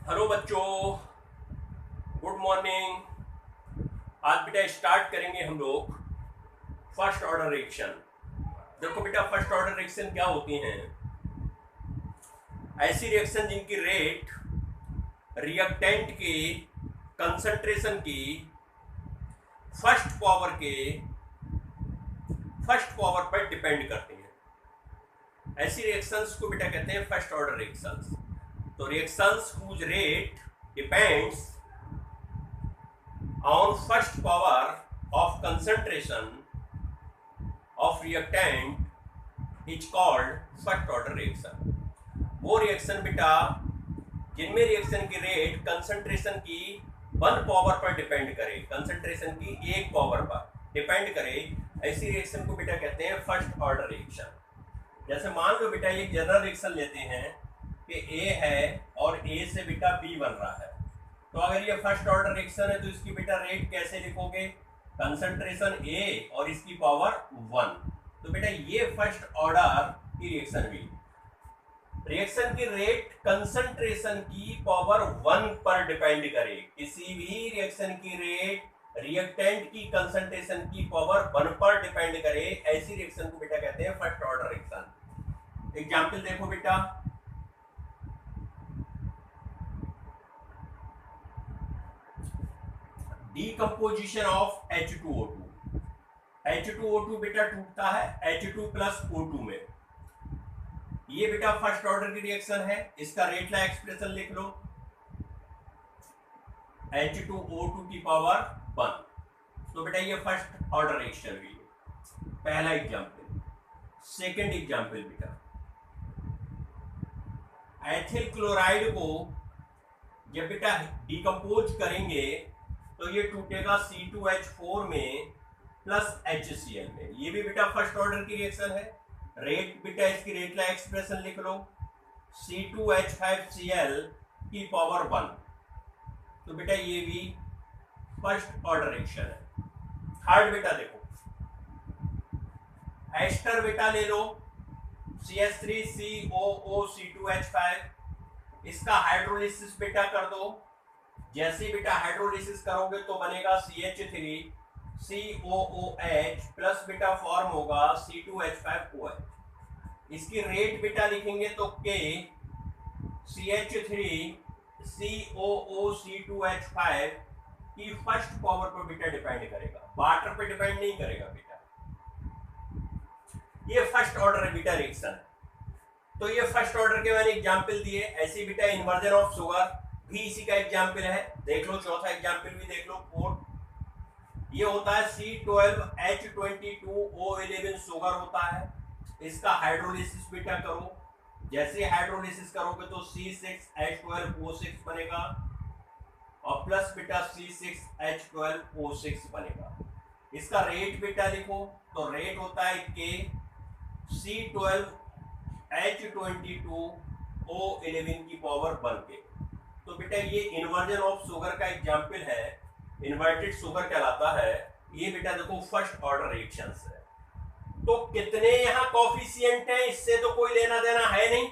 Hello बच्चों, good morning. आज बेटा स्टार्ट करेंगे हम लोग फर्स्ट ऑर्डर रिएक्शन। देखो बेटा, फर्स्ट ऑर्डर रिएक्शन क्या होती हैं? ऐसी रिएक्शन जिनकी रेट रिएक्टेंट के कंसंट्रेशन की फर्स्ट पावर पर डिपेंड करती हैं। ऐसी रिएक्शंस को बेटा कहते हैं फर्स्ट ऑर्डर रिएक्शंस। तो reactions whose rate depends on first power of concentration of reactant is called first order reaction। वो रिएक्शन बेटा जिनमें रिएक्शन की रेट कंसंट्रेशन की 1 पावर पर डिपेंड करे, कंसंट्रेशन की 1 पावर पर डिपेंड करे, ऐसी रिएक्शन को बेटा कहते हैं फर्स्ट ऑर्डर रिएक्शन। जैसे मान लो बेटा एक जनरल रिएक्शन लेते हैं कि ए है और ए से बेटा बी बन रहा है। तो अगर ये फर्स्ट ऑर्डर रिएक्शन है तो इसकी बेटा रेट कैसे लिखोगे? कंसंट्रेशन ए और इसकी पावर 1। तो बेटा ये फर्स्ट ऑर्डर की रिएक्शन हुई। रिएक्शन की रेट कंसंट्रेशन की पावर 1 पर डिपेंड करे। किसी भी रिएक्शन की रेट रिएक्टेंट की कंसंट्रेशन की पावर 1 पर डिपेंड करे, ऐसी रिएक्शन को बेटा कहते हैं फर्स्ट ऑर्डर रिएक्शन। एग्जाम्पल देखो बेटा, डीकम्पोजिशन ऑफ H2O2। H2O2 बेटा टूटता है H2 प्लस O2 में। ये बेटा फर्स्ट ऑर्डर की रिएक्शन है। इसका रेट ला एक्सप्रेशन लिख लो, H2O2 की पावर 1। तो बेटा ये फर्स्ट ऑर्डर रिएक्शन हुई, पहला एग्जाम्पल। सेकेंड एग्जाम्पल बेटा, एथिल क्लोराइड को जब बेटा डिकम्पोज करेंगे तो ये टूटेगा C2H4 में प्लस HCl में। ये भी बेटा फर्स्ट ऑर्डर की रिएक्शन है। रेट बेटा इसकी रेट ला एक्सप्रेशन लिख लो, C2H5Cl की पावर 1। तो बेटा ये भी फर्स्ट ऑर्डर रिएक्शन है। थर्ड बेटा देखो, एस्टर बेटा ले लो, CH3COO C2H5। इसका हाइड्रोलिसिस बेटा कर दो। जैसे बेटा हाइड्रोलिसिस करोगे तो बनेगा CH3COOH प्लस बेटा फॉर्म होगा C2H5OH। इसकी रेट बेटा लिखेंगे तो K CH3COOC2H5 की फर्स्ट पावर पर बेटा डिपेंड करेगा, वाटर पे डिपेंड नहीं करेगा बेटा। ये फर्स्ट ऑर्डर बेटा रिएक्शन है। तो ये फर्स्ट ऑर्डर के मैंने एग्जांपल दिए। ऐसी बेटा इन्वर्जन ऑफ शुगर भी इसी का एग्जाम्पल है। देख लो चौथा एग्जाम्पल भी देख लो, फोर्थ। ये होता है C12H22O11 शुगर होता है। इसका हाइड्रोलिसिस बेटा करो। जैसे हाइड्रोलिसिस करोगे तो C6H12O6 बनेगा और प्लस बेटा C6H12O6 बनेगा। इसका रेट बेटा लिखो तो रेट होता है K C12H22O11 की पावर 1 के। तो बेटा ये इन्वर्जन ऑफ शुगर का एग्जाम्पल है, इन्वर्टेड शुगर कहलाता है। ये बेटा देखो फर्स्ट ऑर्डर रिएक्शंस है। तो कितने यहाँ कोफिशिएंट हैं इससे तो कोई लेना देना है नहीं।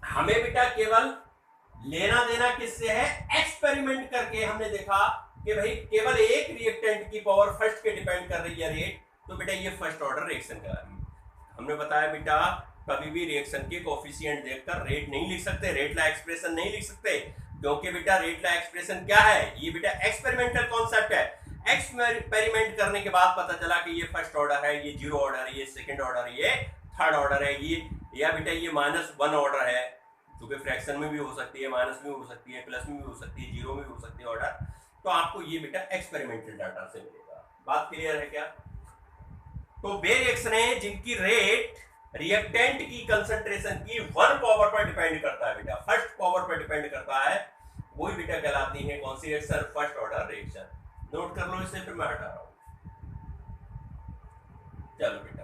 हमें बेटा केवल लेना देना किससे है? एक्सपेरिमेंट करके हमने देखा कि भाई केवल एक रिएक्टेंट की पावर फर्स्ट के डिपेंड कर रही है रेट। तो बेटा ये फर्स्ट ऑर्डर रिएक्शन करा रही है। हमने बताया बेटा कभी भी रिएक्शन के कोफिशिएंट देखकर रेट नहीं लिख सकते, रेट ला एक्सप्रेशन नहीं लिख सकते, क्योंकि बेटा रेट ला एक्सप्रेशन क्या है? ये बेटा एक्सपेरिमेंटल कॉन्सेप्ट है। एक्सपेरिमेंट करने के बाद पता चला कि ये फर्स्ट ऑर्डर है, ये जीरो ऑर्डर है, ये सेकंड ऑर्डर है, ये थर्ड ऑर्डर है, ये या बेटा ये -1 ऑर्डर है, क्योंकि फ्रैक्शन में भी हो सकती है, माइनस में हो सकती है, प्लस में भी हो सकती है, जीरो में भी हो सकती है ऑर्डर। तो आपको ये बेटा एक्सपेरिमेंटल डाटा से मिलेगा। बात क्लियर है क्या? तो वे रिएक्शन है जिनकी रेट रिएक्टेंट की कंसंट्रेशन की 1 पावर पर डिपेंड करता है बेटा, फर्स्ट पावर पर डिपेंड करता है, वही बेटा कहलाती है कौन सी reaction? First order reaction. Note कर लो इसे, फिर मैं हटा रहा हूं। चलो बेटा,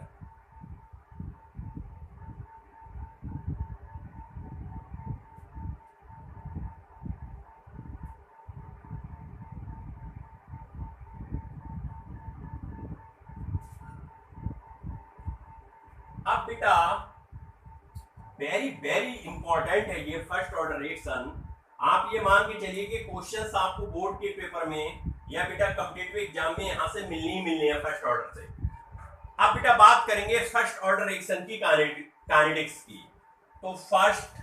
अब बेटा वेरी वेरी इंपॉर्टेंट है ये फर्स्ट ऑर्डर रिएक्शन। आप ये मान के चलिए कि क्वेश्चंस आपको बोर्ड के पेपर में या बेटा कॉम्पिटिटिव एग्जाम में यहां से मिलनी ही मिलनी है फर्स्ट ऑर्डर से। अब बेटा बात करेंगे फर्स्ट ऑर्डर रिएक्शन की काइनेटिक्स की। तो फर्स्ट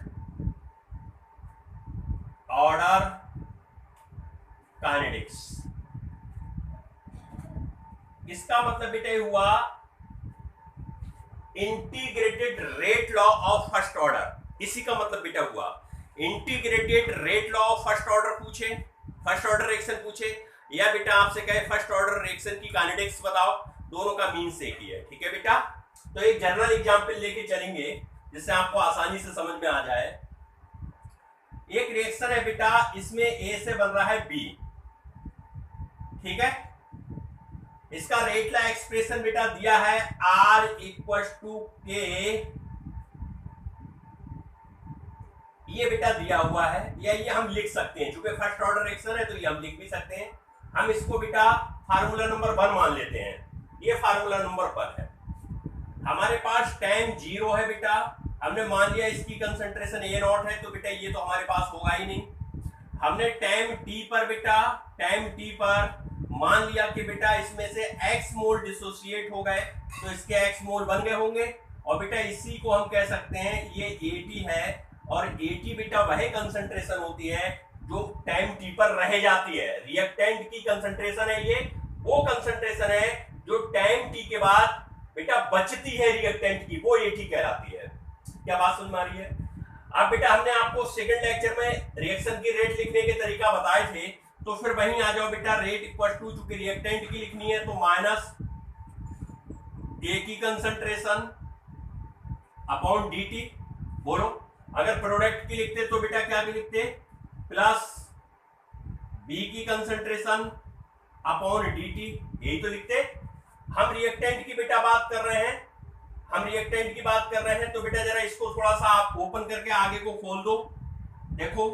ऑर्डर काइनेटिक्स, इसका मतलब बेटा हुआ integrated rate law of first order. इसी का मतलब बेटा हुआ integrated rate law of first order पूछे, फर्स्ट ऑर्डर रिएक्शन पूछे, या बेटा आपसे कहे फर्स्ट ऑर्डर रिएक्शन की काइनेटिक्स बताओ, दोनों का मीन्स एक ही है। ठीक है बेटा, तो एक जनरल एग्जांपल लेके चलेंगे जिससे आपको आसानी से समझ में आ जाए। एक रिएक्शन है बेटा, इसमें ए से बन रहा है बी, ठीक है। इसका रेट ला एक्सप्रेशन बेटा दिया है R = K, ये बेटा दिया हुआ है, या ये हम लिख सकते हैं, चूंकि फर्स्ट ऑर्डर रिएक्शन है तो ये हम लिख भी सकते हैं। हम इसको बेटा फार्मूला नंबर 1 मान लेते हैं, ये फार्मूला नंबर 1 है। हमारे पास टाइम 0 है बेटा, हमने मान लिया इसकी कंसंट्रेशन A0 है, तो बेटा ये तो हमारे पास होगा ही नहीं। हमने टाइम t पर बेटा, टाइम t पर मान लिया कि बेटा इसमें से x मोल डिसोसिएट हो गए, तो इसके x मोल बन गए होंगे, और बेटा इसी को हम कह सकते हैं ये AT है, और AT बेटा वही कंसंट्रेशन होती है जो टाइम t पर रह जाती है। रिएक्टेंट की कंसंट्रेशन है, ये वो कंसंट्रेशन है जो टाइम t के बाद बेटा बचती है रिएक्टेंट की, वो AT कहलाती है। क्या बात समझ में आ रही है? अब बेटा हमने आपको सेकंड लेक्चर में रिएक्शन की रेट लिखने के तरीका बताए थे, तो फिर वहीं आ जाओ बेटा। रेट इक्वल टू, चूंकि रिएक्टेंट की लिखनी है तो माइनस ए की कंसंट्रेशन अपॉन dt। बोलो, अगर प्रोडक्ट की लिखते तो बेटा क्या भी लिखते, प्लस बी की कंसंट्रेशन अपॉन dt, यही तो लिखते। हम रिएक्टेंट की बेटा बात कर रहे हैं, हम रिएक्टेंट की बात कर रहे हैं, तो बेटा जरा इसको थोड़ा सा आप ओपन करके आगे को खोल दो। देखो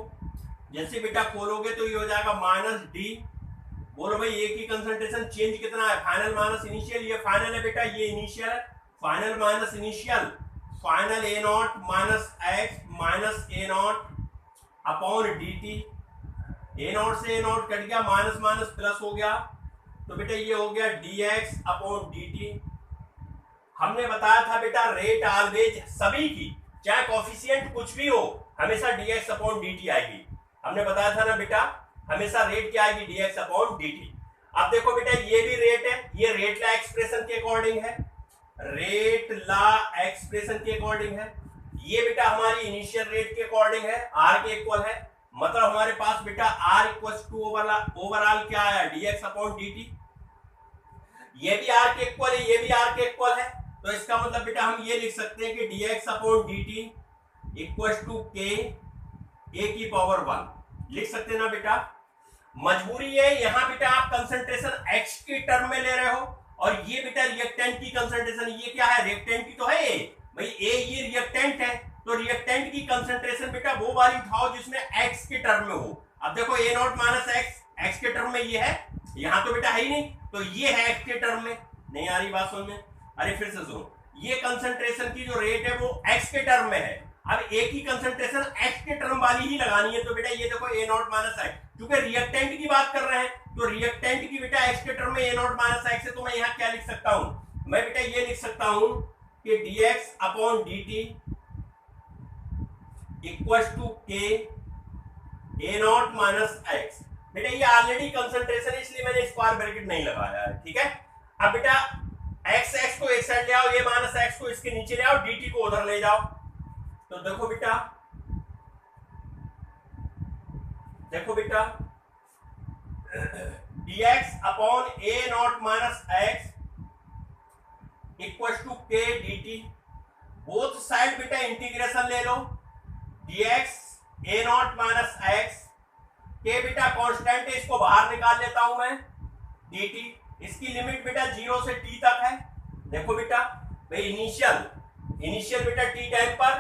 जैसे बेटा खोलोगे तो ये हो जाएगा माइनस डी। बोलो भाई ए की कंसंट्रेशन चेंज कितना है, फाइनल माइनस इनिशियल, ये फाइनल है बेटा, ये इनिशियल है। Final minus initial, final A0 minus x minus A0 upon dt। A0 से A0 कट गया, माइनस माइनस प्लस हो गया, तो बेटा ये हो गया dx अपॉन dt। हमने बताया था बेटा रेट ऑलवेज सभी की, चाहे कोफिशिएंट कुछ भी हो, हमेशा dx अपॉन dt आएगी। हमने बताया था ना बेटा, हमेशा रेट क्या आएगी, dx अपॉन dt। अब देखो बेटा ये भी रेट है, ये रेट ला एक्सप्रेशन के अकॉर्डिंग है, रेट ला एक्सप्रेशन के अकॉर्डिंग है। ये बेटा हमारी इनिशियल रेट के अकॉर्डिंग है, r के इक्वल है, मतलब हमारे पास बेटा r इक्वल्स टू ओवरऑल क्या आया, dx अपॉन dt। ये भी r के इक्वल है, ये भी r के इक्वल है, तो इसका मतलब बेटा हम ये लिख सकते हैं कि dx upon dt equals to k a की पावर 1 लिख सकते हैं ना बेटा। मजबूरी है यहाँ बेटा आप कंसंट्रेशन x के टर्म में ले रहे हो, और ये बेटा रिएक्टेंट की कंसंट्रेशन, ये क्या है, रिएक्टेंट की तो है भाई, a ये रिएक्टेंट है, तो रिएक्टेंट की कंसंट्रेशन बेटा वो वाली उठाओ जिसमें x के टर्म में हो। अब देखो A0 माइनस x के टर्म में ये है, यहाँ तो बेटा है ही नहीं, तो ये है x के टर्म में। नहीं आ रही बात समझ में? अरे फिर से सुनो, ये कंसंट्रेशन की जो रेट है वो x के टर्म में है, अब a की कंसंट्रेशन x के टर्म वाली ही लगानी है, तो बेटा ये देखो A0 माइनस x, क्योंकि रिएक्टेंट की बात कर रहे हैं, तो रिएक्टेंट की बेटा x के टर्म में A0 माइनस x है, तो मैं यहाँ क्या लिख सकता हूँ, मैं बेटा ये लिख सकता हूँ कि dx upon dt equals to k A0 minus x। बेटा ये ऑलरेडी कंसंट्रेशन है, इसलिए मैंने स्क्वायर ब्रैकेट नहीं लगाया है, ठीक है। अब बेटा x को एक साइड ले आओ, ये माइनस x को इसके नीचे ले आओ, dt को उधर ले जाओ, तो देखो बेटा, देखो बेटा dx upon A0 minus x equal to k dt। Both side बेटा इंटीग्रेशन ले लो, dx A0 minus x, k बेटा कांस्टेंट है, इसको बाहर निकाल लेता हूं मैं, dt। इसकी लिमिट बेटा 0 से t तक है। देखो बेटा भाई इनिशियल बेटा t टाइम पर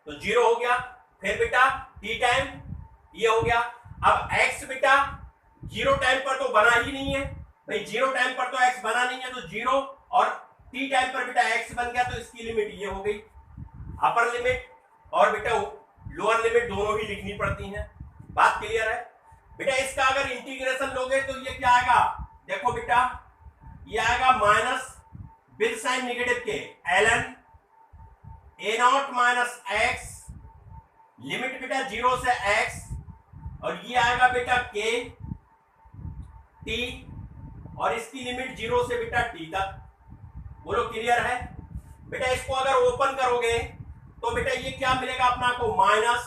तो 0 हो गया, फिर बेटा t टाइम ये हो गया। अब x बेटा 0 टाइम पर तो बना ही नहीं है भाई, 0 टाइम पर तो x बना नहीं है, तो 0 और t टाइम पर बेटा x बन गया, तो इसकी लिमिट ये हो गई। अपर लिमिट और बेटा लोअर लिमिट दोनों ही लिखनी पड़ती हैं। बात क्लियर है बेटा? इसका अगर इंटीग्रेशन लोगे तो ये क्या आएगा, देखो बेटा ये आएगा माइनस विद साइन नेगेटिव के ln a not minus x, limit बेटा 0 से x, और ये आएगा बेटा k t, और इसकी लिमिट 0 से बेटा t तक। बोलो क्लियर है बेटा? इसको अगर ओपन करोगे तो बेटा ये क्या मिलेगा अपना को, माइनस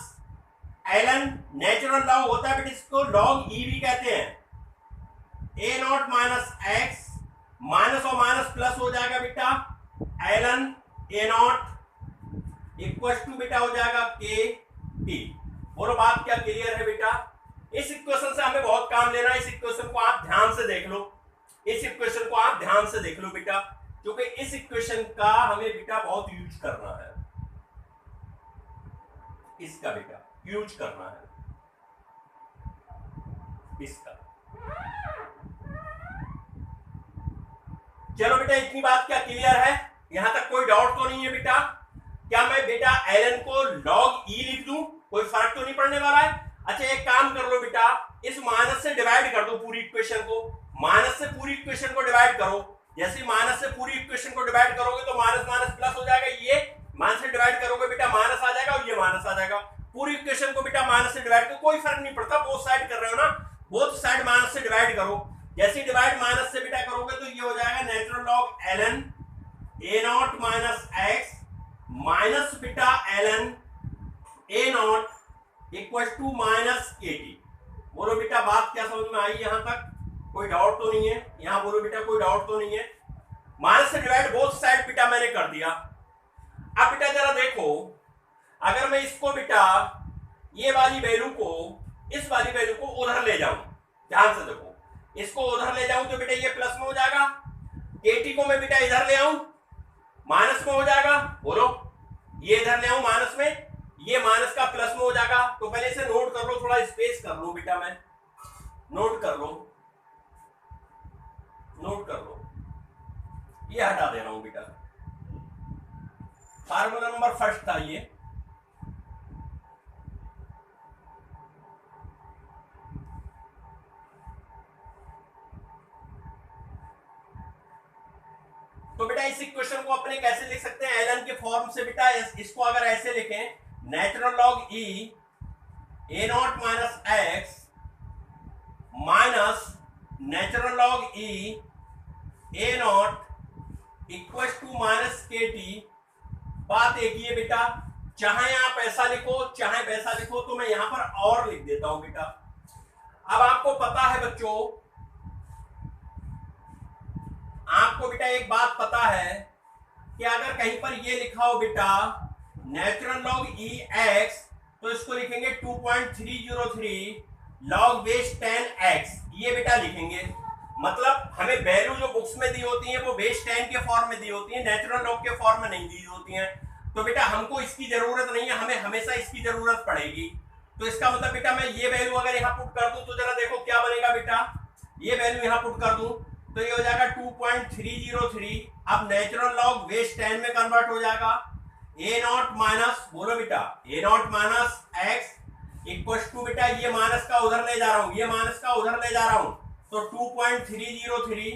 ln नेचुरल लॉग होता है बेटा, इसको लॉग ई भी कहते हैं, a not minus x, minus और माइनस प्लस हो जाएगा बेटा ln a not equal to बेटा हो जाएगा k t। बोलो बात क्या क्लियर है बेटा? इस इक्वेशन से हमें बहुत काम लेना है, इस इक्वेशन को आप ध्यान से देख लो, इस इक्वेशन को आप ध्यान से देख लो बेटा, क्योंकि इस इक्वेशन का हमें बेटा बहुत यूज करना है, इसका बेटा यूज करना है इसका। चलो बेटा इतनी बात क्या क्लियर है? यहां तक कोई डाउट तो नहीं है बेटा? क्या मैं बेटा ln को log e लिख दूं, कोई फर्क तो नहीं पड़ने वाला है? अच्छा एक काम कर लो बेटा, इस माइनस से डिवाइड कर दो पूरी इक्वेशन को, माइनस से पूरी इक्वेशन को डिवाइड करो। जैसे माइनस से पूरी इक्वेशन को डिवाइड करोगे तो माइनस माइनस प्लस हो जाएगा, ये माइनस से डिवाइड करोगे बेटा माइनस आ जाएगा और ये माइनस आ जाएगा। पूरी इक्वेशन को बेटा माइनस से डिवाइड करो, कोई फर्क नहीं पड़ता, बोथ साइड कर रहे हो ना, बोथ साइड माइनस से डिवाइड करो। जैसे डिवाइड माइनस से बेटा करोगे तो ये हो जाएगा natural log ln a not minus x minus बेटा ln a not equal to minus kt। बोलो बेटा बात क्या समझ में आई? यहां तक कोई डाउट तो नहीं है? यहां बोलो बेटा कोई डाउट तो नहीं है? माइनस से डिवाइड बोथ साइड बेटा मैंने कर दिया। अब बेटा जरा देखो, अगर मैं इसको बेटा ये वाली वैल्यू को इस वाली वैल्यू को उधर ले जाऊं, ध्यान से देखो, इसको उधर ले जाऊं तो बेटा ये प्लस में हो जाएगा, kt को मैं बेटा इधर ले आऊं माइनस में हो जाएगा। बोलो ये इधर ले आऊं माइनस में, ये माइनस का प्लस में हो जाएगा। तो पहले इसे नोट कर लो, थोड़ा स्पेस कर लो बेटा, मैं नोट कर लो, नोट कर लो, ये हटा दे रहा हूं बेटा, फार्मूला नंबर फर्स्ट था ये। तो बेटा इस इक्वेशन को अपने कैसे लिख सकते हैं ln के फॉर्म से बेटा? इसको अगर ऐसे लिखें, natural log e a not minus x minus natural log e a not equal to minus kt। बात एक ही है बेटा, चाहे आप ऐसा लिखो चाहे वैसा लिखो, तो मैं यहां पर और लिख देता हूं बेटा। अब आपको पता है बच्चों, आपको बेटा एक बात पता है कि अगर कहीं पर ये लिखा हो बेटा नेचुरल लॉग ई एक्स, तो इसको लिखेंगे 2.303 लॉग बेस 10x, ये बेटा लिखेंगे। मतलब हमें वैल्यू जो बुक्स में दी होती है वो बेस 10 के फॉर्म में दी होती है, नेचुरल लॉग के फॉर्म में नहीं दी होती है। तो बेटा हमको इसकी जरूरत नहीं है, हमें हमेशा इसकी जरूरत पड़ेगी। तो इसका मतलब बेटा मैं ये वैल्यू अगर यहाँ पुट कर दूं तो जरा देखो क्या बनेगा बेटा, ये वैल्यू यहाँ पुट कर दूं तो ये हो जाएगा 2.303। अब नेचुरल लॉग बेस 10 में कन्वर्ट हो जाएगा, a नॉट माइनस, बोलो बेटा a not minus x equal to बेटा ये माइनस का उधर ले जा रहा हूं, ये माइनस का उधर ले जा रहा हूं, तो 2.303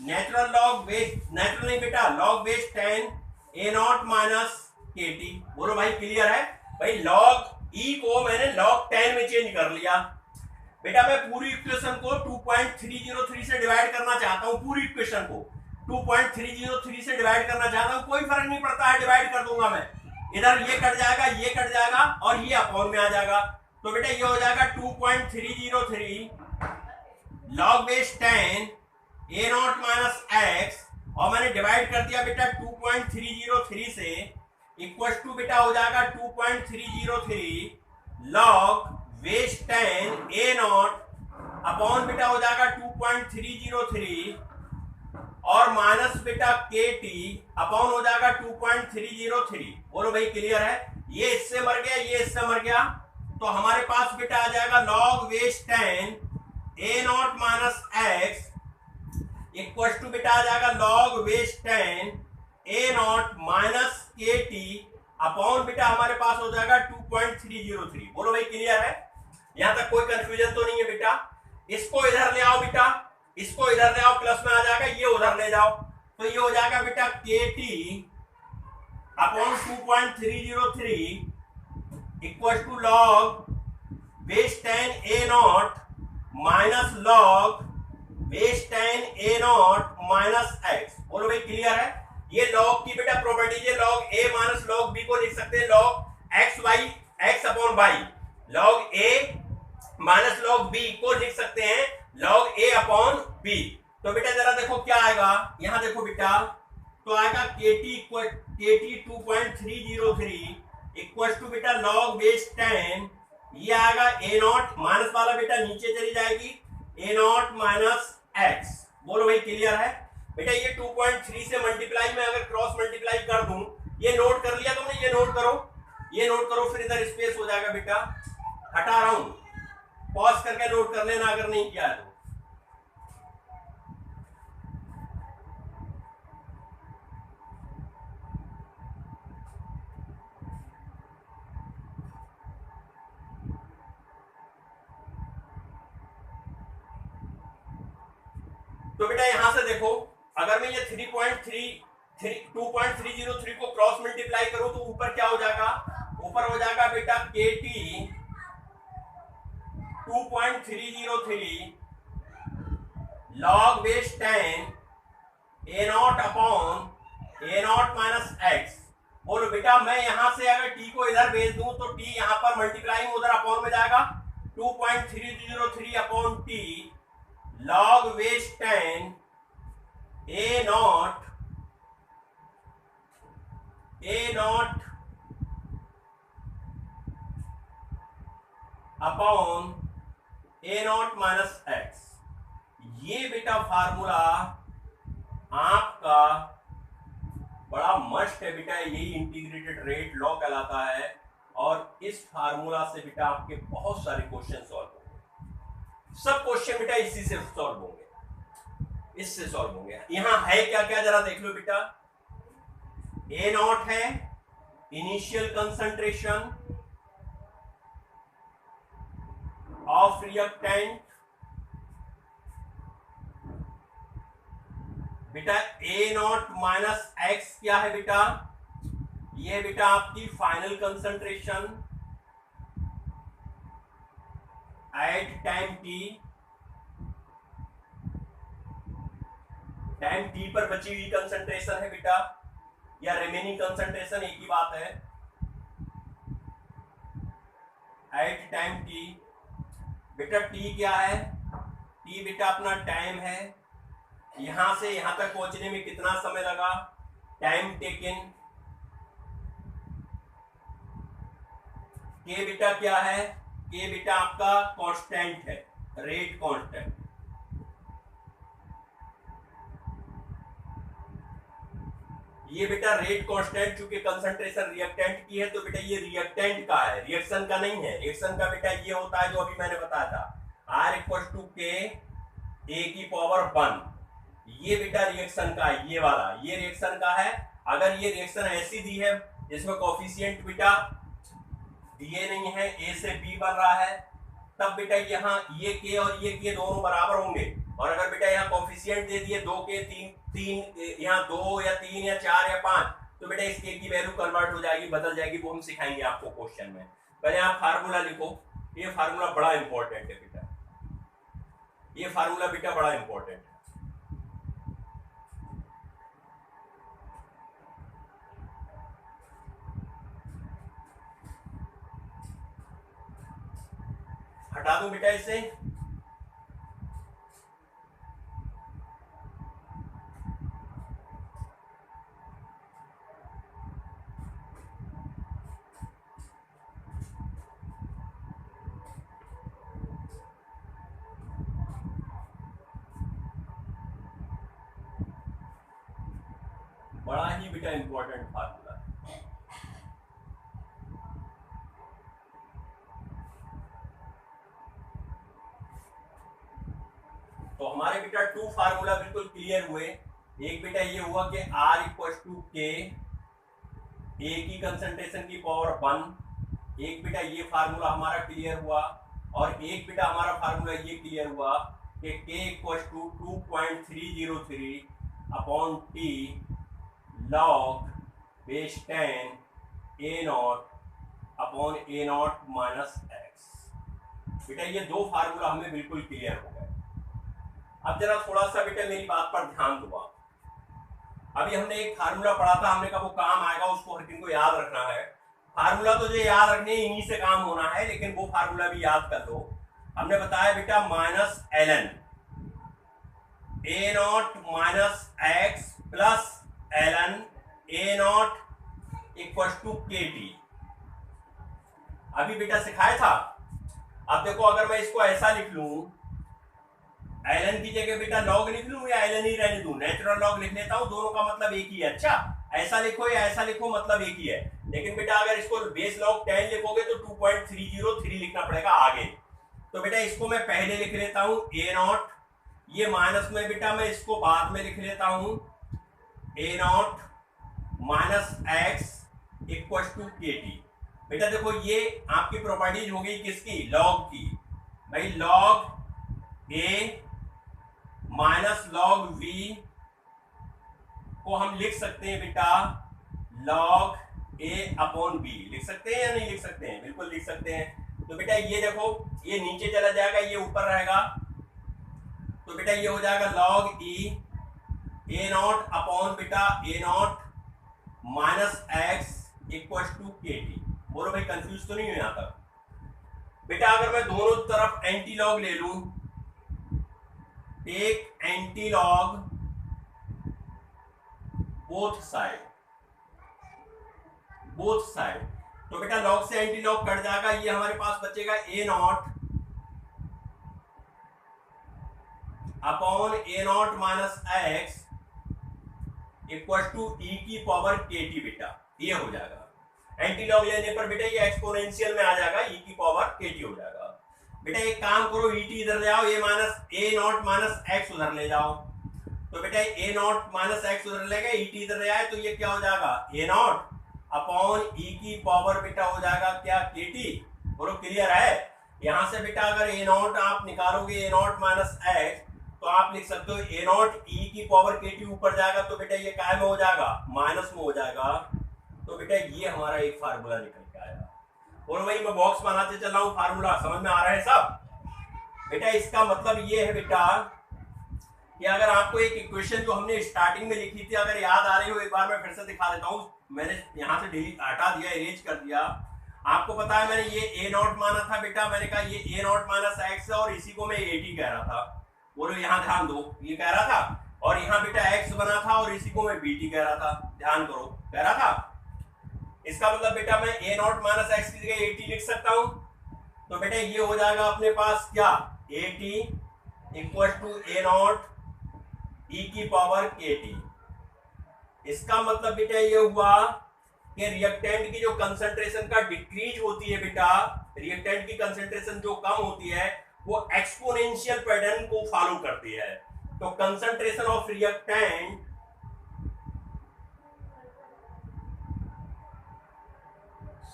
नेचुरल लॉग बेस, नेचुरल नहीं बेटा log base 10 a not minus kt। बोलो भाई क्लियर है? भाई लॉग e को मैंने लॉग 10 में चेंज कर लिया बेटा। मैं पूरी इक्वेशन को 2.303 से डिवाइड करना चाहता हूं, पूरी इक्वेशन को 2.303 से डिवाइड करना चाहता हूं, कोई फर्क नहीं पड़ता है, डिवाइड कर दूंगा मैं। इधर ये कट जाएगा, ये कट जाएगा और ये अपॉन में आ जाएगा, तो बेटा ये हो जाएगा 2.303 log base 10 a not minus x, और मैंने डिवाइड कर दिया बेटा 2.303 से, इक्वल टू बेटा हो जाएगा 2.303 log base 10 a not upon बेटा हो जाएगा 2.303 और माइनस बेटा kt अपॉन हो जाएगा 2.303। बोलो भाई क्लियर है? ये इससे मर गया, ये इससे मर गया, तो हमारे पास बेटा आ जाएगा log base 10 a not minus x equal to बेटा आ जाएगा log base 10 a not minus kt upon बेटा हमारे पास हो जाएगा 2.303। बोलो भाई क्लियर है? यहां तक कोई कंफ्यूजन तो नहीं है बेटा? इसको इधर ले आओ बेटा, इसको इधर ले आओ, प्लस में आ जाएगा, ये उधर ले जाओ, तो ये हो जाएगा बेटा KT upon 2.303 equal to log base 10 A0 minus log base 10 A0 minus x। बोलो भाई क्लियर है? ये लॉग की बेटा प्रॉपर्टीज है, log a minus log b को लिख सकते हैं log x upon y, log a minus log b को लिख सकते हैं लॉग a अपॉन b। तो बेटा जरा देखो क्या आएगा, यहां देखो बेटा, तो आएगा KT 2.303 इक्वल टू बेटा लॉग बेस 10, ये आएगा A0 माइनस वाला बेटा नीचे चली जाएगी, A0 माइनस x। बोलो भाई क्लियर है? बेटा ये 2.3 से मल्टीप्लाई में अगर क्रॉस मल्टीप्लाई कर दूं, ये नोट कर लिया तुमने, ये नोट करो, ये नोट करो, फिर इधर स्पेस हो जाएगा बेटा, हटा रहा हूं, पॉज करके नोट कर लेना अगर नहीं किया तो। तो बेटा यहां से देखो, अगर मैं ये 2.303 को क्रॉस मल्टीप्लाई करूं तो ऊपर क्या हो जाएगा, ऊपर हो जाएगा बेटा KT 2.303 log base 10 A0 upon A0 minus x। बोलो बेटा मैं यहां से अगर t को इधर भेज दूं तो t यहां पर मल्टीप्लाइंग उधर अपॉन में जाएगा, 2.303 upon t log base 10 A0 upon A0 minus x। ये बेटा फार्मूला आपका बड़ा मस्त है बेटा, यही इंटीग्रेटेड रेट लॉ कहलाता है, और इस फार्मूला से बेटा आपके बहुत सारे क्वेश्चन सॉल्व होंगे, सब क्वेश्चन बेटा इसी से सॉल्व होंगे, इससे सॉल्व होंगे। यहां है क्या क्या जरा देख लो बेटा, A0 है इनिशियल कंसंट्रेशन ऑफ रिएक्टेंट, बेटा A0 माइनस x क्या है बेटा, ये बेटा आपकी final concentration at time t पर बची हुई कंसंट्रेशन है बेटा, या रिमेनिंग कंसंट्रेशन एक ही बात है, एट टाइम t। बेटा t क्या है, t बेटा अपना टाइम है, यहां से यहां तक पहुंचने में कितना समय लगा, टाइम टेकन। k बेटा क्या है, k बेटा आपका कांस्टेंट है, रेट कांस्टेंट। ये बेटा रेट कांस्टेंट, चूंकि कंसंट्रेशन रिएक्टेंट की है तो बेटा ये रिएक्टेंट का है, रिएक्शन का नहीं है। रिएक्शन का बेटा ये होता है जो अभी मैंने बताया था, R इक्वल टू के A की पावर 1, ये बेटा रिएक्शन का है, ये वाला ये रिएक्शन का है। अगर ये रिएक्शन ऐसी दी है जिसमें कोफिशिएंट बेटा दिए नहीं है, A से B बन रहा है, तब बेटा यहाँ ये K और ये K दोनों बराबर होंगे। और अगर बेटा यहाँ कोफिशिएंट दे दिए 2 के 3 यहाँ 2 या 3 या 4 या 5, तो बेटा इस K की वैल्यू कन्वर्ट हो जाएगी, बदल जाएगी, वो हम सिखाएंगे आपको क्वेश्चन में। पहले आप फार्मूला लिखो, ये फार्मूला बड़ा इंपॉर्टेंट है बेटा, ये फार्मूला बेटा बड़ा इंपॉर्टेंट है। हटा दूं बेटा इसे, बड़ा ही बेटा इंपॉर्टेंट फार्मूला है। तो हमारे बेटा 2 फार्मूला बिल्कुल क्लियर हुए। एक बेटा ये हुआ कि R इक्वल टू के A की कंसंट्रेशन की पावर 1, एक बेटा ये फार्मूला हमारा क्लियर हुआ। और एक बेटा हमारा फार्मूला ये क्लियर हुआ कि k equal to 2.303 upon T log base 10 A not upon A not minus x. बेटा ये दो फार्मूला हमें बिल्कुल क्लियर हो गए। अब जरा थोड़ा सा बेटा मेरी बात पर ध्यान दो। अभी हमने एक फार्मूला पढ़ा था, हमने कहा वो काम आएगा, उसको हर किसी को याद रखना है। फार्मूला तो जो याद रखने इन्हीं से काम होना है, लेकिन वो फार्मूला भी याद कर लो। हमने बताया बेटा minus ln A not minus x plus ln A not equal to K T. अभी बेटा सिखाया था। अब देखो अगर मैं इसको ऐसा लिख लूं, ln की जगह बेटा log लिख लूं या ln ही रहने दूं, नेचुरल log लिख लेता हूं, दोनों का मतलब एक ही है। अच्छा ऐसा लिखो या ऐसा लिखो मतलब एक ही है, लेकिन बेटा अगर इसको बेस log 10 लिखोगे तो 2.303 लिखना पड़ेगा आगे। तो बेटा इसको मैं पहले लिख लेता हूं ए नॉट, ये माइनस में बेटा मैं इसको बाद में लिख लेता हूं A not minus x equal to K T. बेटा देखो ये आपकी प्रॉपर्टीज हो गई किसकी, लॉग की। भाई log A minus log V को हम लिख सकते हैं बेटा लॉग ए अपॉन बी। लिख सकते हैं या नहीं लिख सकते हैं? बिल्कुल लिख सकते हैं। तो बेटा ये देखो ये नीचे चला जाएगा, ये ऊपर रहेगा, तो बेटा ये हो जाएगा log E A not upon बेटा A not minus x equal to K T. बोलो भाई कंफ्यूज तो नहीं हो यहां तक? बेटा अगर मैं दोनों तरफ एंटी लॉग ले लूं, take anti log both side, तो बेटा लॉग से एंटी लॉग कट जाएगा, ये हमारे पास बचेगा A not upon A not minus x equal to E की पावर के टी। बेटा ये हो जाएगा, एंटी लॉग लेने पर बेटा ये एक्सपोनेंशियल में आ जाएगा, ई की पावर के टी हो जाएगा। बेटा एक काम करो, ई टी इधर ले आओ, ए नॉट माइनस एक्स उधर ले जाओ, तो बेटा ए नॉट माइनस एक्स उधर ले गए, ई टी इधर ले आए, तो ये क्या हो जाएगा ए नॉट अपॉन ई की पावर बेटा हो जाएगा क्या के टी। बोलो क्लियर है? यहां से बेटा अगर ए नॉट आप निकालोगे ए नॉट माइनस एक्स, तो आप लिख सकते हो ए नॉट ई की पावर के टी ऊपर जाएगा, तो बेटा ये काय में हो जाएगा, माइनस में हो जाएगा। तो बेटा ये हमारा एक फार्मूला निकल के आया। और वही मैं बॉक्स बनाते चल रहा हूं, फार्मूला समझ में आ रहा है सब? बेटा इसका मतलब ये है बेटा कि अगर आपको एक इक्वेशन जो हमने स्टार्टिंग में लिखी थी अगर याद आ रही हो, एक बार मैं फिर से दिखा देता हूं। मैंने यहां से डिलीट हटा दिया, इरेज कर दिया। आपको पता है मैंने ये ए नॉट माना था बेटा, मैंने कहा ये ए नॉट माइनस एक्स है और इसी को मैं ए टी कह रहा था। बोलो यहाँ ध्यान दो, ये कह रहा था, और यहाँ बेटा एक्स बना था और इसी को मैं बी टी कह रहा था। ध्यान करो, कह रहा था। इसका मतलब बेटा मैं ए नॉट माइनस एक्स की जगह ए टी लिख सकता हूं, तो बेटा ये हो जाएगा अपने पास क्या, A T equal to A naught E की पावर के टी। इसका मतलब बेटा ये हुआ कि रिएक्टेंट की जो कंसंट्रेशन का डिक्रीज होती है बेटा, रिएक्टेंट की कंसंट्रेशन जो कम होती है वो एक्सपोनेंशियल पैटर्न को फॉलो करती है। तो concentration of reactant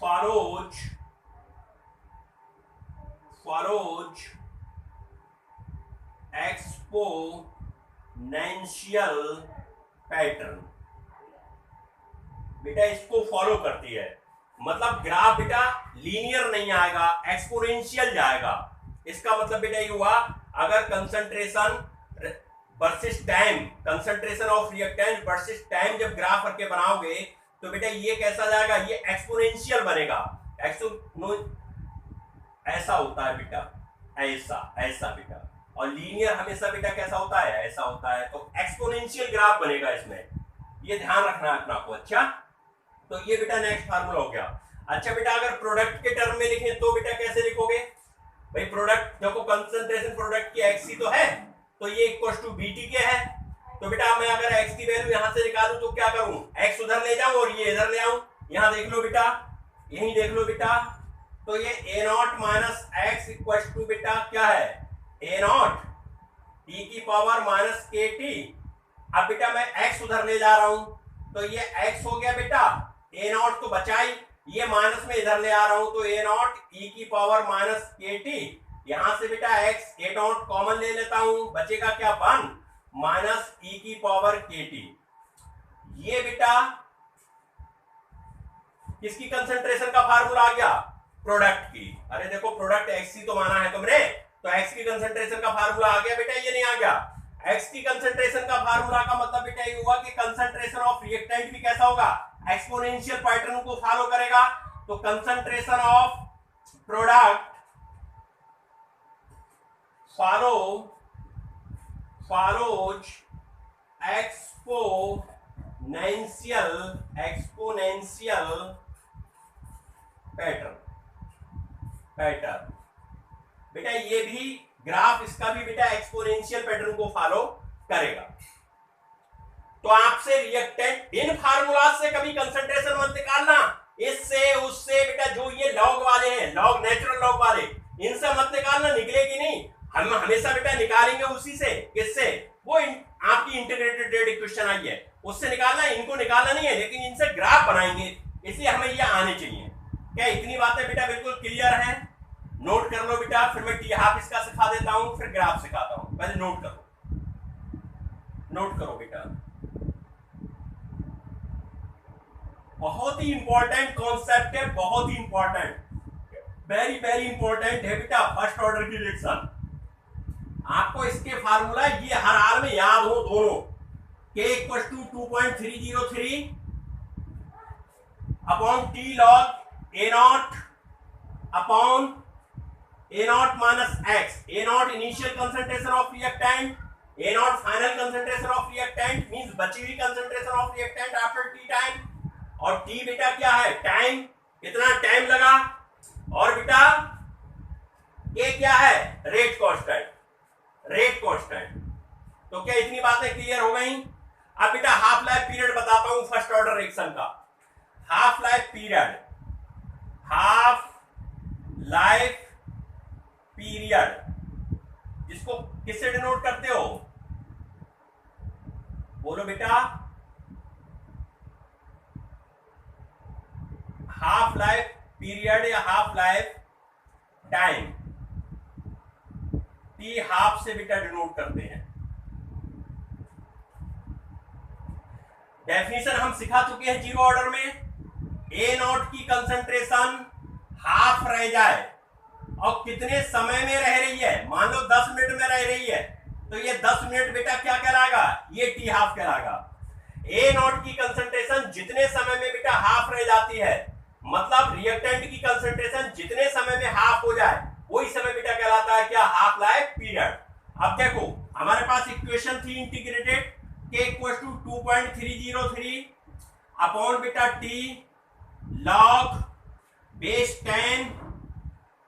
follows exponential pattern. बेटा इसको फॉलो करती है, मतलब ग्राफ बेटा लीनियर नहीं आएगा, एक्सपोनेंशियल जाएगा। इसका मतलब बेटा ये हुआ अगर concentration versus time, concentration of reactant versus time जब ग्राफ करके बनाओगे तो बेटा ये कैसा जाएगा, ये एक्सपोनेंशियल बनेगा। ऐसा होता है बेटा, ऐसा बेटा, और लीनियर हमेशा बेटा कैसा होता है, ऐसा होता है। तो एक्सपोनेंशियल ग्राफ बनेगा इसमें, ये ध्यान रखना है अपना को। अच्छा तो ये बेटा नेक्स्ट फार्मूला हो गया। अच्छा बेटा अगर प्रोडक्ट के टर्म में लिखें तो बेटा कैसे लिखोगे? भाई प्रोडक्ट देखो, कंसंट्रेशन प्रोडक्ट की एक्स तो है, तो ये इक्वल टू बी टी के है। तो बेटा मैं अगर x की वैल्यू यहां से निकालूं तो क्या करूं, x उधर ले जाऊं और ये इधर ले आऊं। यहां देख लो बेटा, यहीं देख लो बेटा, तो ये a not minus x equal to बेटा क्या है, a नॉट e की पावर माइनस के टी। अब बेटा मैं x उधर ले जा रहा हूं, तो ये x हो गया बेटा, a नॉट तो बचा ही, ये माइनस में इधर ले आ रहा हूं, तो a नॉट e की पावर माइनस के टी यहां से बेटा x ए नॉट कॉमन ले लेता हूं, बचेगा क्या 1 माइनस ई की पावर के टी। ये बेटा किसकी कंसंट्रेशन का फार्मूला आ गया, प्रोडक्ट की। अरे देखो प्रोडक्ट एक्स ही तो माना है तुमने, तो एक्स की कंसंट्रेशन का फार्मूला आ गया बेटा, ये नहीं आ गया। एक्स की कंसंट्रेशन का फार्मूला का मतलब बेटा ये हुआ कि कंसंट्रेशन ऑफ रिएक्टेंट भी कैसा होगा, एक्सपोनेंशियल पैटर्न को फॉलो करेगा। तो concentration of product follows exponential pattern. बेटा ये भी ग्राफ, इसका भी बेटा एक्सपोनेंशियल पैटर्न को फॉलो करेगा। तो आपसे रिएक्टेंट इन फार्मूला से कभी कंसंट्रेशन मत निकालना, इससे उससे बेटा जो ये लॉग वाले हैं, लॉग नेचुरल लॉग वाले, इनसे मत निकालना, निकलेगी नहीं। हम हमेशा बेटा निकालेंगे उसी से, किससे, वो आपकी इंटीग्रेटेड रेट इक्वेशन आई है उससे निकालना है, इनको निकालना नहीं है, लेकिन इनसे ग्राफ बनाएंगे, इसलिए हमें ये आने चाहिए। क्या इतनी बातें बेटा बिल्कुल क्लियर है? नोट कर लो बेटा, फिर मैं टी हाफ इसका सिखा देता हूं, फिर ग्राफ सिखाता हूं। पहले नोट करो, नोट करो बेटा, बहुत ही इंपॉर्टेंट कॉन्सेप्ट है, बहुत ही इंपॉर्टेंट, वेरी वेरी इंपॉर्टेंट है बेटा। फर्स्ट ऑर्डर की रिएक्शन, आपको इसके फार्मूला ये हर हाल में याद हो दोनों। K equal to 2.303 upon T log A not upon A not minus x. A not initial concentration of reactant, A not final concentration of reactant, means बची हुई concentration of reactant after T time. और T बेटा क्या है, time, कितना time लगा, और बेटा ये क्या है, रेट कांस्टेंट, रेट कांस्टेंट। तो क्या इतनी बातें क्लियर हो गई? अब बेटा हाफ लाइफ पीरियड बताता हूं फर्स्ट ऑर्डर रिएक्शन का। Half life period, half life period जिसको किससे डिनोट करते हो, बोलो बेटा, हाफ लाइफ पीरियड या half life time, T half से बेटा डिनोट करते हैं। डेफिनेशन हम सिखा चुके हैं जीरो ऑर्डर में। ए नॉट की कंसंट्रेशन हाफ रह जाए और कितने समय में रह रही है, मान लो 10 मिनट में रह रही है, तो ये 10 मिनट बेटा क्या कहलाएगा, ये टी हाफ कहलाएगा। ए नॉट की कंसंट्रेशन जितने समय में बेटा हाफ रह जाती है, मतलब रिएक्टेंट की कंसंट्रेशन जितने समय में हाफ हो जाए, वही समय बेटा कहलाता है क्या, हाफ लाइफ पीरियड। अब देखो हमारे पास इक्वेशन थी integrated, K equal to 2.303 upon बेटा टी लॉग बेस 10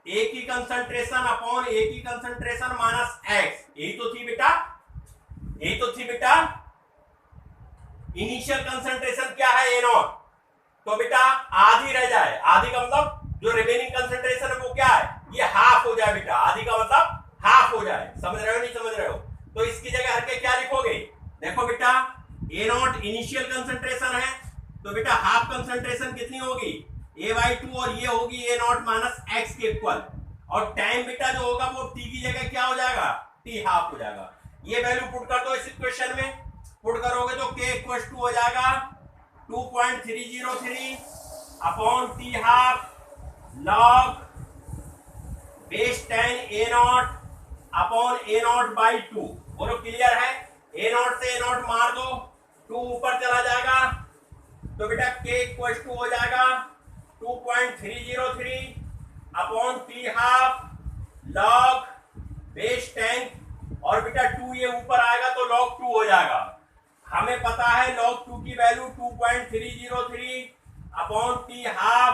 ए की कंसंट्रेशन अपॉन ए की कंसंट्रेशन माइनस एक्स। यही तो थी बेटा, यही तो थी बेटा इनिशियल कंसंट्रेशन क्या है, ए नॉट। तो बेटा आधी रह जाए, आधी का मतलब जो रिमेनिंग कंसंट्रेशन है वो क्या है, ये हाफ हो जाए बेटा, आधी का मतलब हाफ हो जाए। समझ रहे हो नहीं समझ रहे हो? तो इसकी जगह हर के क्या लिखोगे, देखो बेटा ए नॉट इनिशियल कंसंट्रेशन है, तो बेटा हाफ कंसंट्रेशन कितनी होगी, a/2, और ये होगी ए नॉट माइनस एक्स के इक्वल, और टाइम बेटा जो होगा वो टी की जगह क्या हो जाएगा, टी हाफ हो जाएगा। ये वैल्यू पुट कर दो इस इक्वेशन में, पुट करोगे तो k इक्वल टू हो जाएगा 2.303 upon T half log base 10 A not upon A not by 2। बोलो क्लियर है? ए नॉट से ए नॉट मार दो, 2 ऊपर चला जाएगा, तो बेटा k इक्वल टू हो जाएगा 2.303 upon T half log base 10, और बेटा 2 ये ऊपर आएगा तो log 2 हो जाएगा। हमें पता है log 2 की वैल्यू 2.303 अपॉन टी हाफ,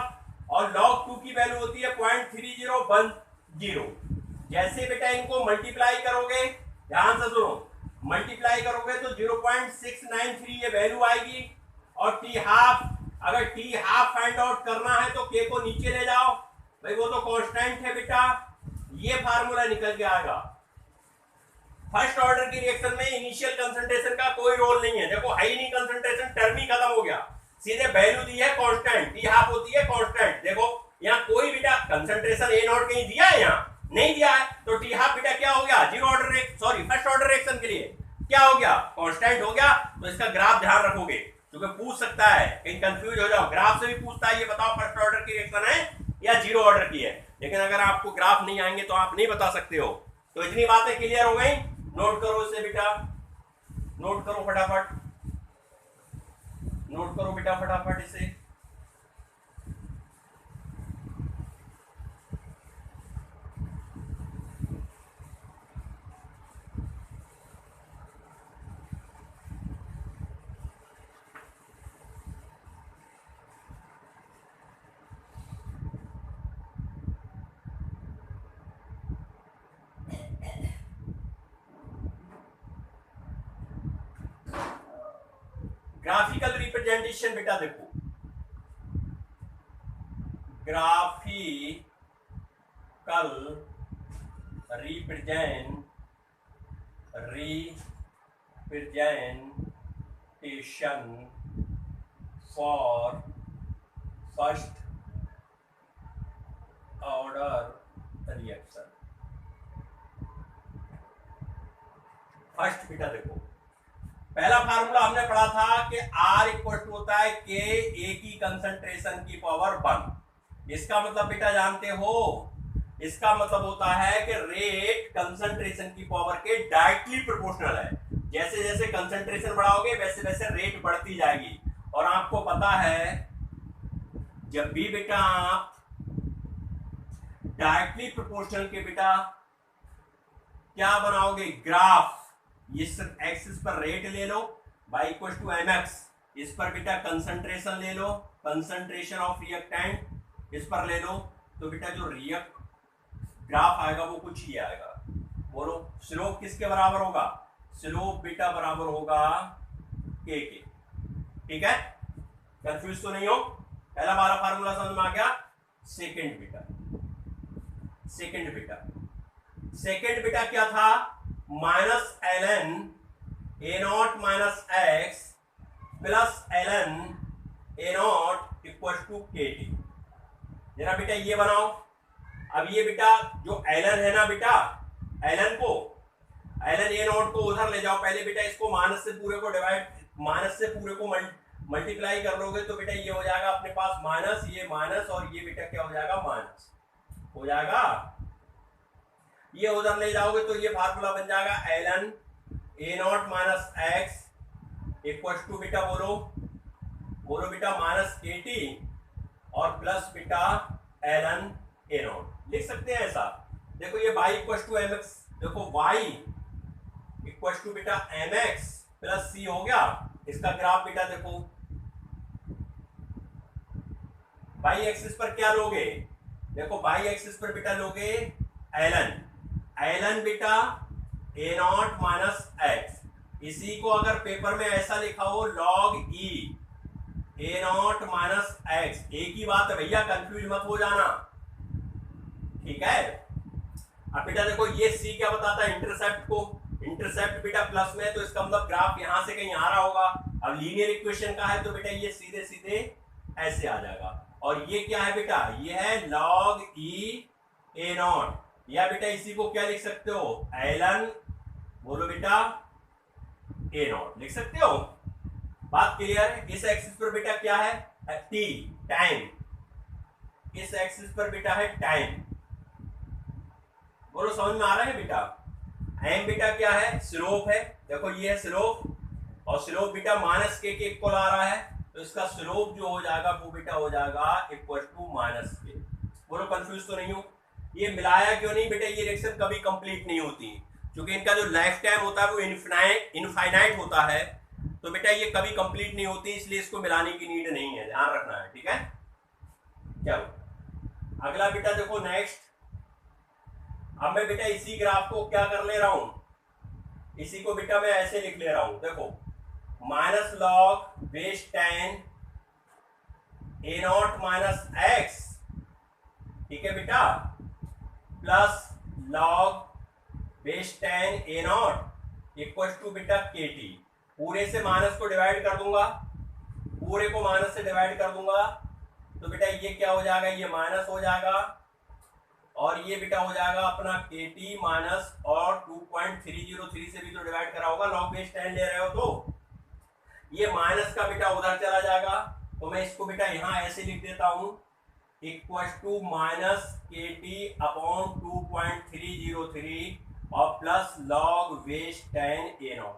और log 2 की वैल्यू होती है 0.3010। जैसे बेटा इनको मल्टीप्लाई करोगे, ध्यान से सुनो, मल्टीप्लाई करोगे तो 0.693 ये वैल्यू आएगी, और टी हाफ, अगर टी हाफ फाइंड आउट करना है तो k को नीचे ले जाओ, भाई वो तो कांस्टेंट है बेटा, ये फार्मूला निकल के आएगा। फर्स्ट ऑर्डर की रिएक्शन में इनिशियल कंसंट्रेशन का कोई रोल नहीं है, देखो है ही नहीं कंसंट्रेशन, टर्म ही खत्म हो गया, सीधे वैल्यू दी है कांस्टेंट, टी हाफ होती है कांस्टेंट। देखो यहाँ कोई बेटा कंसंट्रेशन ए नॉट कहीं दिया है, यहाँ नहीं दिया है तो टी हाफ बेटा क्या हो गया, zero order sorry first order reaction के लिए क्या हो गया, कांस्टेंट हो गया। तो इसका ग्राफ ध्यान रखोगे क्योंकि पूछ सकता है, कहीं कंफ्यूज हो जाओ, ग्राफ से भी पूछता है ये बताओ फर्स्ट ऑर्डर की रिएक्शन है या जीरो ऑर्डर की है। लेकिन अगर आपको ग्राफ नहीं आएंगे तो आप नहीं बता सकते हो। तो इतनी बातें क्लियर हो गई, नोट करो इसे बेटा, नोट करो फटाफट, नोट करो बेटा फटाफट इसे। ग्राफिकल रिप्रेजेंटेशन बेटा देखो, graphical representation for first order reaction. First बेटा देखो, पहला फार्मूला हमने पढ़ा था कि R इक्वल टू होता है K A की कंसंट्रेशन की पावर 1। इसका मतलब बेटा जानते हो, इसका मतलब होता है कि रेट कंसंट्रेशन की पावर के डायरेक्टली प्रोपोर्शनल है। जैसे जैसे कंसंट्रेशन बढ़ाओगे वैसे वैसे रेट बढ़ती जाएगी। और आपको पता है जब भी बेटा आप डायरेक्टली प्रोपोर्शनल के बेटा क्या बनाओगे, ग्राफ, इस एक्सिस पर रेट ले लो y इक्वल टू mx, इस पर बेटा कंसंट्रेशन ले लो, कंसंट्रेशन ऑफ रिएक्टेंट इस पर ले लो, तो बेटा जो रिएक्ट ग्राफ आएगा वो कुछ ही आएगा। बोलो स्लोप किसके बराबर होगा, स्लोप बेटा बराबर होगा k के। ठीक है, कंफ्यूज तो नहीं हो, पहला हमारा फार्मूला समझ में आ गया। सेकंड बेटा, सेकंड बेटा क्या था, minus ln a not minus x plus ln a not equal to K T. जरा बेटा ये बनाओ। अब ये बेटा जो ln है ना बेटा, ln a नॉट को उधर ले जाओ। पहले बेटा इसको माइनस से पूरे को डिवाइड, माइनस से पूरे को मल्टीप्लाई कर लोगे तो बेटा ये हो जाएगा अपने पास माइनस, ये माइनस और ये बेटा क्या हो जाएगा, माइनस हो जाएगा। ये उधर ले जाओगे तो ये फार्मूला बन जाएगा ln a not minus x equal to बेटा बोलो बेटा माइनस के टी और प्लस बेटा ln a नॉट। लिख सकते हैं ऐसा। देखो ये y equal to M X, देखो y इक्वल टू बेटा एम एक्स प्लस सी हो गया। इसका ग्राफ बेटा देखो, y एक्सिस पर क्या लोगे, देखो y एक्सिस पर बेटा लोगे ln बेटा a नॉट माइनस एक्स। इसी को अगर पेपर में ऐसा लिखा हो log e a not minus x, एक ही बात है भैया, कंफ्यूज मत हो जाना। ठीक है, अब बेटा देखो ये c क्या बताता है, इंटरसेप्ट को, इंटरसेप्ट बेटा प्लस में है तो इसका मतलब ग्राफ यहां से कहीं आ रहा होगा। अब लीनियर इक्वेशन का है तो बेटा ये सीधे सीधे ऐसे आ जाएगा। और ये क्या है बेटा, ये है log e a नॉट, या बेटा इसी को क्या लिख सकते हो, ln बोलो बेटा a नॉट लिख सकते हो। बात क्लियर है। इस एक्सिस पर बेटा क्या है, t टाइम, इस एक्सिस पर बेटा है टाइम। बोलो समझ में आ रहा है बेटा। m बेटा क्या है, स्लोप है, देखो ये है स्लोप और स्लोप बेटा माइनस के इक्वल आ रहा है तो इसका स्लोप जो हो जाएगा वो बेटा हो जाएगा इक्वल टू माइनस के। बोलो कंफ्यूज तो नहीं हो। ये मिलाया क्यों नहीं बेटा, ये रिएक्शन कभी कंप्लीट नहीं होती क्योंकि इनका जो लाइफ टाइम होता है वो इनफाइनाइट होता है, तो बेटा ये कभी कंप्लीट नहीं होती, इसलिए इसको मिलाने की नीड नहीं है, ध्यान रखना है। ठीक है, चलो अगला बेटा देखो नेक्स्ट। अब मैं बेटा इसी ग्राफ को क्या कर ले रहा हूं, इसी को बेटा मैं ऐसे लिख ले रहा हूं, देखो minus log base ten A not minus x, ठीक है बेटा, plus log base ten A not equal to बेटा के टी। पूरे से माइनस को डिवाइड कर दूंगा, पूरे को माइनस से डिवाइड कर दूंगा तो बेटा ये क्या हो जाएगा, ये माइनस हो जाएगा और ये बेटा हो जाएगा अपना KT माइनस और 2.303 से भी तो डिवाइड करा होगा, लॉग बेस 10 ले रहे हो तो ये माइनस का बेटा उधर चला जाएगा, तो मैं इसको बेटा यहां ऐसे लिख देता हूं equal to minus KT upon 2.303 और plus log base 10 A0।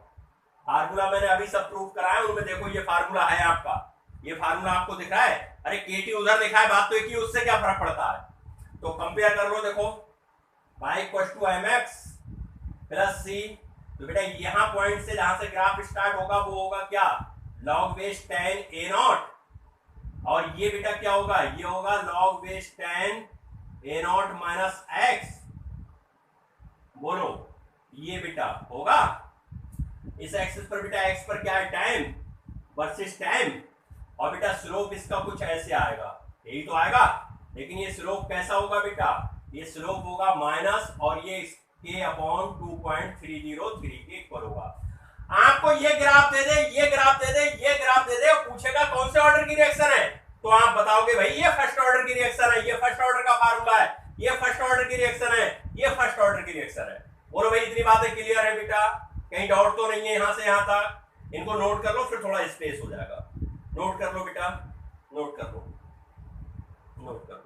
Formula मैंने अभी सब प्रूव कराया, उनमें देखो ये फार्मूला है आपका, ये फार्मूला आपको दिख रहा है, अरे KT उधर लिखा है, बात तो एक ही, उससे क्या फर्क पड़ता है। तो कंपेयर कर लो, देखो y equal to mx plus c, तो बेटा यहां पॉइंट से जहां से ग्राफ स्टार्ट होगा वो होगा क्या, log बेस 10 A0, और ये बेटा क्या होगा, ये होगा log base 10 A0 minus x। बोलो ये बेटा होगा, इस एक्सिस पर बेटा x पर क्या है, टाइम वर्सेस टाइम, और बेटा स्लोप इसका कुछ ऐसे आएगा, यही तो आएगा, लेकिन ये स्लोप कैसा होगा बेटा, ये स्लोप होगा माइनस और ये k अपॉन 2.303 के इक्वल होगा। आपको ये ग्राफ दे दे, ये ग्राफ दे दे, ये ग्राफ दे दे और पूछेगा कौन से ऑर्डर की रिएक्शन है, तो आप बताओगे भाई ये फर्स्ट ऑर्डर की रिएक्शन है, ये फर्स्ट ऑर्डर का फार्मूला है, ये फर्स्ट ऑर्डर की रिएक्शन है, ये फर्स्ट ऑर्डर की रिएक्शन है। बोलो भाई इतनी बातें क्लियर है बेटा, कहीं डाउट तो नहीं है यहां से यहां तक, इनको नोट कर लो फिर थोड़ा स्पेस हो जाएगा, नोट कर लो बेटा, नोट कर लो, नोट कर लो।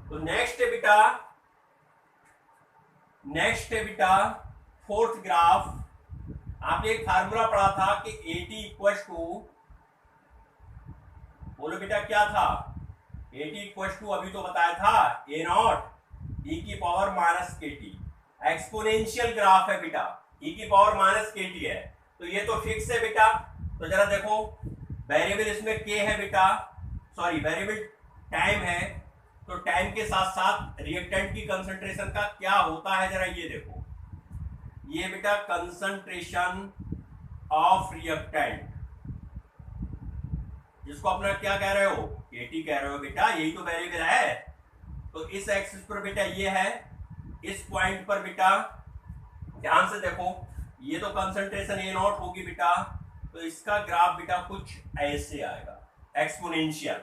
तो नेक्स्ट है बेटा फोर्थ ग्राफ, आपने एक फार्मूला पढ़ा था कि AT इक्वल टू, बोलो बेटा क्या था, AT इक्वल टू अभी तो बताया था A0 e की power minus KT, exponential graph है बेटा, e की पावर माइनस KT है, तो ये तो फिक्स है बेटा। तो जरा देखो वेरिएबल इसमें k है बेटा, सॉरी वेरिएबल टाइम है, तो टाइम के साथ साथ रिएक्टेंट की कंसंट्रेशन का क्या होता है, जरा ये देखो, ये बेटा कंसंट्रेशन ऑफ रिएक्टेंट, जिसको अपना क्या कह रहे हो, KT कह रहे हो बेटा, यही तो वेरिएबल है। तो इस एक्सिस पर बेटा ये है, इस पॉइंट पर बेटा ध्यान से देखो, ये तो कंसंट्रेशन A0 होगी बेटा, तो इसका ग्राफ बेटा कुछ ऐसे आएगा, एक्सपोनेंशियल,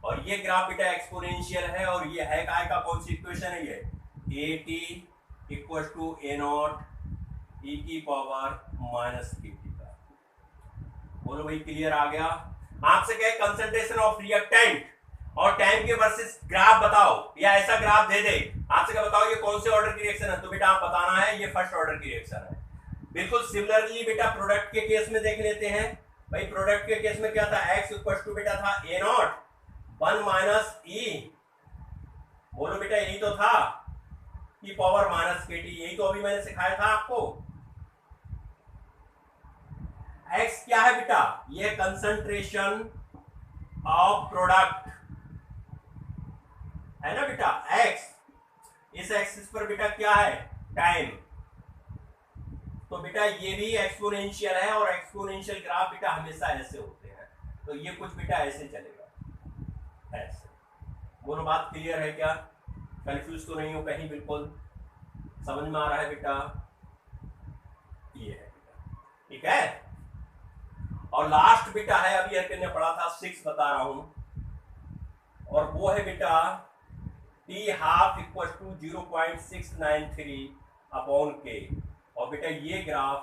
और ये ग्राफ बेटा एक्सपोनेंशियल है, और ये है काय का कौन सी इक्वेशन है, ये AT equal to A0 e की पावर माइनस KT का। बोलो भाई क्लियर आ गया। आपसे कहे कंसंट्रेशन ऑफ रिएक्टेंट और टाइम के वर्सेस ग्राफ बताओ, या ऐसा ग्राफ दे दे, आपसे क्या बताओ ये कौन से ऑर्डर की रिएक्शन है, तो बेटा आप बताना है ये फर्स्ट ऑर्डर की रिएक्शन है। बिल्कुल सिमिलरली बेटा प्रोडक्ट के केस में देख लेते हैं, भाई प्रोडक्ट के केस में क्या था, x इक्वल टू बेटा था A0 1 माइनस ई, बोलो बेटा यही तो था, की पावर माइनस KT, यही तो अभी मैंने सिखाया था आपको। x क्या है बेटा, ये कंसंट्रेशन ऑफ प्रोडक्ट है ना बेटा, x, इस एक्सिस पर बेटा क्या है, टाइम, तो बेटा ये भी एक्सपोनेंशियल है, और एक्सपोनेंशियल ग्राफ बेटा हमेशा ऐसे होते हैं, तो ये कुछ बेटा ऐसे चलेगा, ऐसे। बोलो बात क्लियर है क्या, कंफ्यूज तो नहीं हो कहीं, बिल्कुल समझ में आ रहा है बेटा, ये है बेटा, ठीक है। और लास्ट बेटा है, अभी अर्पित ने पढ़ा था 6 बता रहा हूं, और वो है बेटा T half equal to 0.693 upon K, और बेटा ये ग्राफ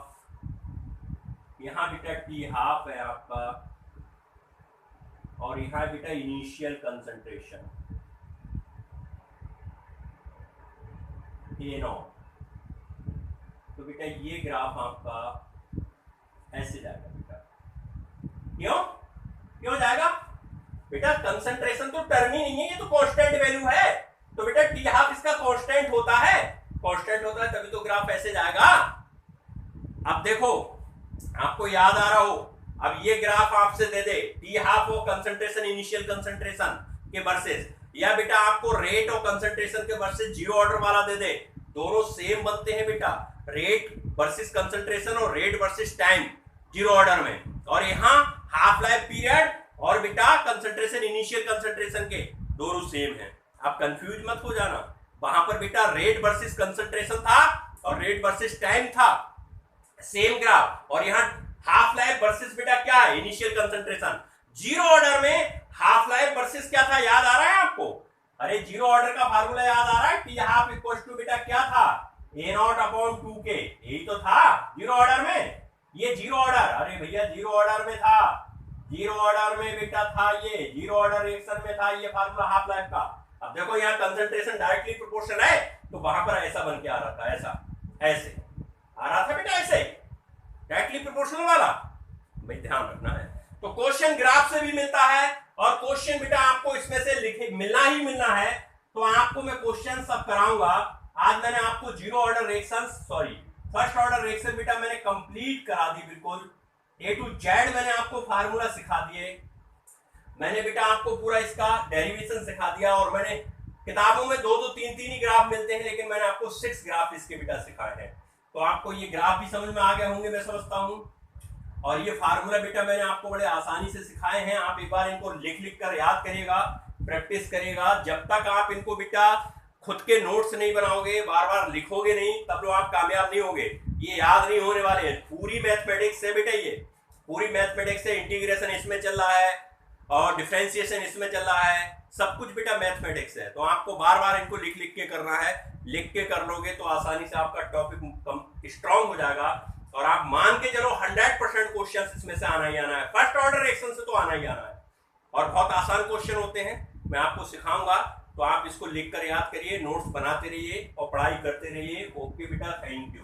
यहां बेटा T हाफ है आपका, और यहां बेटा इनिशियल कंसंट्रेशन A0, तो बेटा ये ग्राफ आपका ऐसे जाएगा बेटा, क्यों जाएगा बेटा, कंसंट्रेशन तो टर्म ही नहीं है, ये तो कांस्टेंट वैल्यू है, तो बेटा T हाफ इसका कांस्टेंट होता है, कांस्टेंट होता है तभी तो ग्राफ ऐसे जाएगा। अब देखो आपको याद आ रहा हो, अब ये ग्राफ आपसे दे दे T हाफ और कंसंट्रेशन इनिशियल कंसंट्रेशन के वर्सेस, या बेटा आपको रेट और कंसंट्रेशन के वर्सेस जीरो ऑर्डर वाला दे दे, दोनों सेम बनते हैं बेटा, रेट वर्सेस कंसंट्रेशन और rate versus time zero order में, और यहाँ हाफ लाइफ पीरियड और बेटा कंसंट्रेशन इनिशियल कंसंट्रेशन के दोनों सेम है। आप कंफ्यूज मत हो जाना, वहां पर बेटा रेट वर्सेस कंसंट्रेशन था और रेट वर्सेस टाइम था, सेम ग्राफ, और यहाँ हाफ लाइफ वर्सेस बेटा क्या है, इनिशियल कंसंट्रेशन। जीरो ऑर्डर में हाफ लाइफ वर्सेस क्या था, याद आ रहा है आपको? अरे जीरो ऑर्डर का फार्मूला याद आ रहा है? टी हाफ इक्वल टू बेटा क्या था, ए नॉट अपॉन 2k, यही तो था जीरो ऑर्डर में। ये जीरो ऑर्डर, अरे भैया जीरो ऑर्डर में था, जीरो ऑर्डर में बेटा था, ये जीरो ऑर्डर रिएक्शन में था ये फार्मूला हाफ लाइफ का। अब देखो यहाँ कंसंट्रेशन डायरेक्टली प्रोपोर्शनल है, तो वहां पर ऐसा बन के आ रहा था, ऐसा ऐसे आ रहा था बेटा, ऐसे डायरेक्टली प्रोपोर्शनल वाला, भाई ध्यान रखना है। तो क्वेश्चन ग्राफ से भी मिलता है, और क्वेश्चन बेटा आपको इसमें से लिखे मिलना ही मिलना है। तो आपको मैं क्वेश्चन सब कराऊंगा। आज मैंने आपको zero order reaction, sorry first order reaction बेटा मैंने कंप्लीट करा दी, बिल्कुल ए टू जेड मैंने आपको फार्मूला सिखा दिए, मैंने बेटा आपको पूरा इसका डेरिवेशन सिखा दिया, और मैंने किताबों में दो तीन ही ग्राफ मिलते हैं, लेकिन मैंने आपको 6 ग्राफ इसके बेटा सिखाए हैं। तो आपको ये ग्राफ भी समझ में आ गए होंगे मैं समझता हूं, और ये फार्मूला बेटा मैंने आपको बड़े आसानी से सिखाए हैं। आप एक बार इनको लिख कर याद करिएगा, प्रैक्टिस करिएगा। जब तक आप इनको बेटा खुद के नोट्स नहीं बनाओगे, बार बार लिखोगे नहीं, तब लोग आप कामयाब नहीं होगे। ये याद नहीं होने वाले हैं। पूरी मैथमेटिक्स है बेटा, ये पूरी मैथमेटिक्स है। इंटीग्रेशन इसमें चल रहा है और डिफरेंशिएशन इसमें चल रहा है, सब कुछ बेटा मैथमेटिक्स है। तो आपको बार बार इनको लिख के करना है। लिख के कर लोगे तो आसानी से आपका टॉपिक स्ट्रांग हो जाएगा, और आप मान के चलो 100% क्वेश्चन इसमें से आना ही आना है। फर्स्ट ऑर्डर रिएक्शन से तो आना ही आना है, और बहुत आसान क्वेश्चन होते हैं, मैं आपको सिखाऊंगा। तो आप इसको लिख कर याद करिए, नोट्स बनाते रहिए और पढ़ाई करते रहिए। ओके बेटा, थैंक यू।